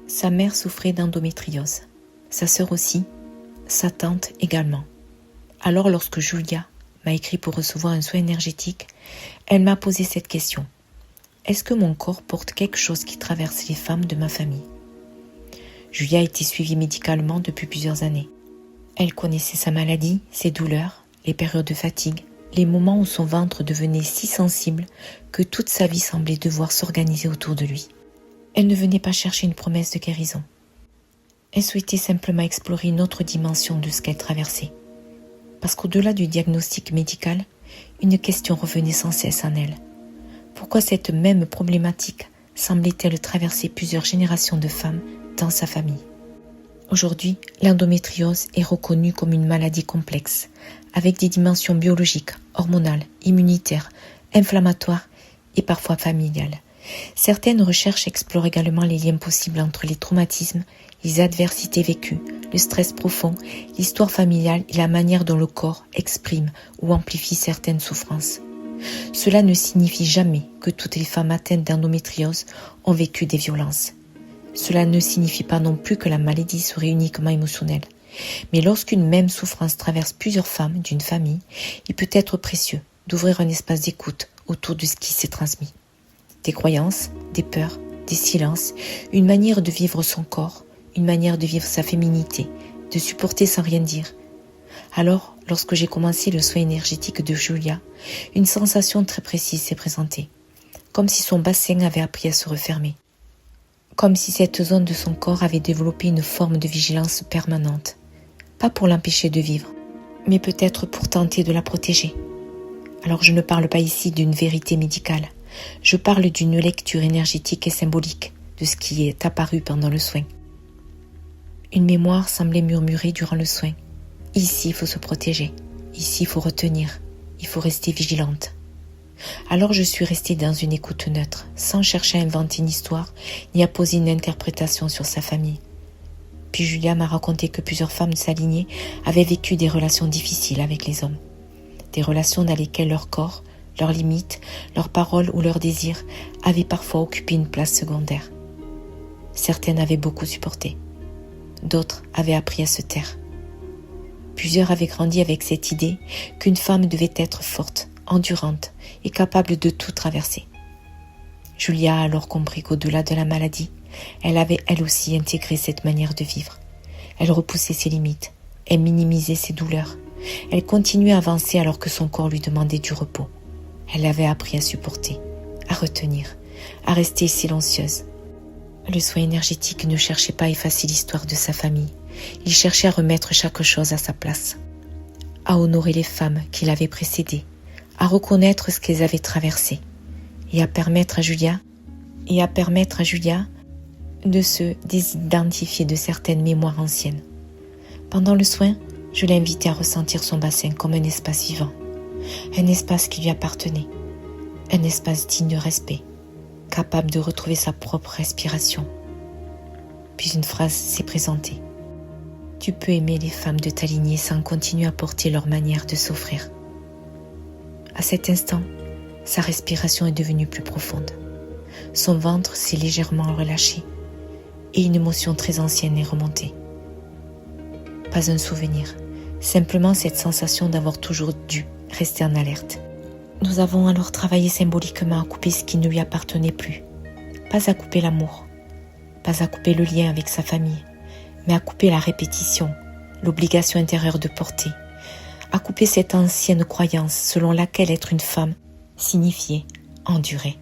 Sa mère souffrait d'endométriose, sa sœur aussi, sa tante également. Alors lorsque Julia m'a écrit pour recevoir un soin énergétique, elle m'a posé cette question. Est-ce que mon corps porte quelque chose qui traverse les femmes de ma famille ? Julia a été suivie médicalement depuis plusieurs années. Elle connaissait sa maladie, ses douleurs, les périodes de fatigue, les moments où son ventre devenait si sensible que toute sa vie semblait devoir s'organiser autour de lui. Elle ne venait pas chercher une promesse de guérison. Elle souhaitait simplement explorer une autre dimension de ce qu'elle traversait. Parce qu'au-delà du diagnostic médical, une question revenait sans cesse en elle. Pourquoi cette même problématique semblait-elle traverser plusieurs générations de femmes dans sa famille ? Aujourd'hui, l'endométriose est reconnue comme une maladie complexe, avec des dimensions biologiques, hormonales, immunitaires, inflammatoires et parfois familiales. Certaines recherches explorent également les liens possibles entre les traumatismes, les adversités vécues, le stress profond, l'histoire familiale et la manière dont le corps exprime ou amplifie certaines souffrances. Cela ne signifie jamais que toutes les femmes atteintes d'endométriose ont vécu des violences. Cela ne signifie pas non plus que la maladie serait uniquement émotionnelle. Mais lorsqu'une même souffrance traverse plusieurs femmes d'une famille, il peut être précieux d'ouvrir un espace d'écoute autour de ce qui s'est transmis. Des croyances, des peurs, des silences, une manière de vivre son corps, une manière de vivre sa féminité, de supporter sans rien dire. Alors, lorsque j'ai commencé le soin énergétique de Julia, une sensation très précise s'est présentée, comme si son bassin avait appris à se refermer, comme si cette zone de son corps avait développé une forme de vigilance permanente, pas pour l'empêcher de vivre, mais peut-être pour tenter de la protéger. Alors je ne parle pas ici d'une vérité médicale, je parle d'une lecture énergétique et symbolique de ce qui est apparu pendant le soin. Une mémoire semblait murmurer durant le soin. Ici, il faut se protéger. Ici, il faut retenir. Il faut rester vigilante. Alors je suis restée dans une écoute neutre, sans chercher à inventer une histoire, ni à poser une interprétation sur sa famille. Puis Julia m'a raconté que plusieurs femmes de sa lignée avaient vécu des relations difficiles avec les hommes. Des relations dans lesquelles leur corps, leurs limites, leurs paroles ou leurs désirs avaient parfois occupé une place secondaire. Certaines avaient beaucoup supporté. D'autres avaient appris à se taire. Plusieurs avaient grandi avec cette idée qu'une femme devait être forte, endurante et capable de tout traverser. Julia a alors compris qu'au-delà de la maladie, elle avait elle aussi intégré cette manière de vivre. Elle repoussait ses limites, elle minimisait ses douleurs, elle continuait à avancer alors que son corps lui demandait du repos. Elle avait appris à supporter, à retenir, à rester silencieuse. Le soin énergétique ne cherchait pas à effacer l'histoire de sa famille. Il cherchait à remettre chaque chose à sa place, à honorer les femmes qui l'avaient précédées, à reconnaître ce qu'elles avaient traversé et à permettre à Julia de se désidentifier de certaines mémoires anciennes. Pendant le soin, je l'ai invitée à ressentir son bassin comme un espace vivant, un espace qui lui appartenait, un espace digne de respect, capable de retrouver sa propre respiration. Puis une phrase s'est présentée. Tu peux aimer les femmes de ta lignée sans continuer à porter leur manière de s'offrir. À cet instant, sa respiration est devenue plus profonde. Son ventre s'est légèrement relâché et une émotion très ancienne est remontée. Pas un souvenir, simplement cette sensation d'avoir toujours dû rester en alerte. Nous avons alors travaillé symboliquement à couper ce qui ne lui appartenait plus. Pas à couper l'amour, pas à couper le lien avec sa famille, mais à couper la répétition, l'obligation intérieure de porter, à couper cette ancienne croyance selon laquelle être une femme signifiait endurer.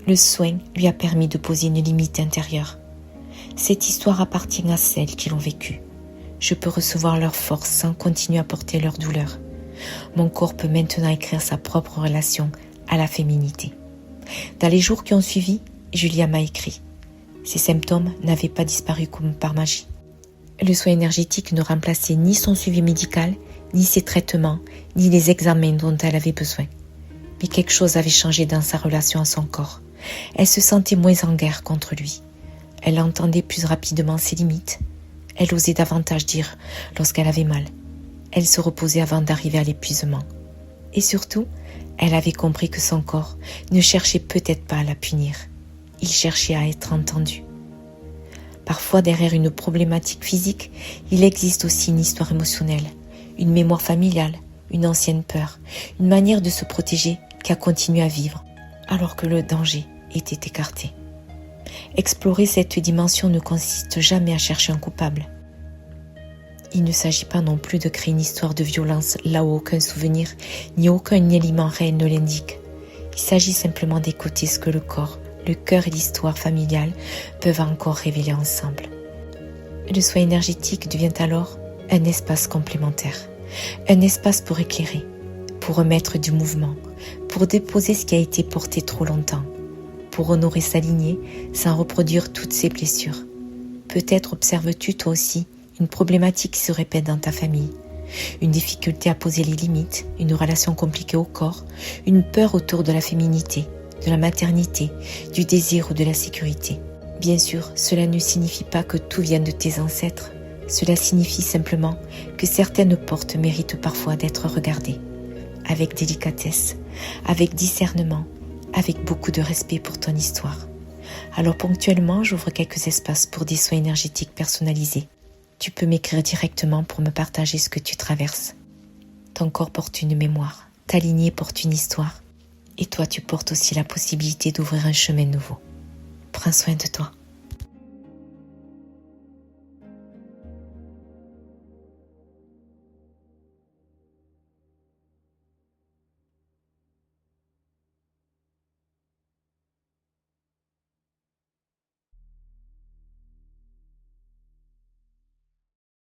Le soin lui a permis de poser une limite intérieure. Cette histoire appartient à celles qui l'ont vécue. Je peux recevoir leur force sans continuer à porter leur douleur. Mon corps peut maintenant écrire sa propre relation à la féminité. Dans les jours qui ont suivi, Julia m'a écrit. Ses symptômes n'avaient pas disparu comme par magie. Le soin énergétique ne remplaçait ni son suivi médical, ni ses traitements, ni les examens dont elle avait besoin. Mais quelque chose avait changé dans sa relation à son corps. Elle se sentait moins en guerre contre lui. Elle entendait plus rapidement ses limites. Elle osait davantage dire lorsqu'elle avait mal. Elle se reposait avant d'arriver à l'épuisement. Et surtout, elle avait compris que son corps ne cherchait peut-être pas à la punir. Il cherchait à être entendu. Parfois, derrière une problématique physique, il existe aussi une histoire émotionnelle, une mémoire familiale, une ancienne peur, une manière de se protéger qui a continué à vivre, alors que le danger était écarté. Explorer cette dimension ne consiste jamais à chercher un coupable. Il ne s'agit pas non plus de créer une histoire de violence là où aucun souvenir ni aucun élément réel ne l'indique. Il s'agit simplement d'écouter ce que le corps, le cœur et l'histoire familiale peuvent encore révéler ensemble. Le soin énergétique devient alors un espace complémentaire, un espace pour éclairer, pour remettre du mouvement, pour déposer ce qui a été porté trop longtemps, pour honorer sa lignée sans reproduire toutes ses blessures. Peut-être observes-tu toi aussi une problématique qui se répète dans ta famille, une difficulté à poser les limites, une relation compliquée au corps, une peur autour de la féminité, de la maternité, du désir ou de la sécurité. Bien sûr, cela ne signifie pas que tout vienne de tes ancêtres. Cela signifie simplement que certaines portes méritent parfois d'être regardées, avec délicatesse, avec discernement, avec beaucoup de respect pour ton histoire. Alors ponctuellement, j'ouvre quelques espaces pour des soins énergétiques personnalisés. Tu peux m'écrire directement pour me partager ce que tu traverses. Ton corps porte une mémoire, ta lignée porte une histoire, et toi tu portes aussi la possibilité d'ouvrir un chemin nouveau. Prends soin de toi.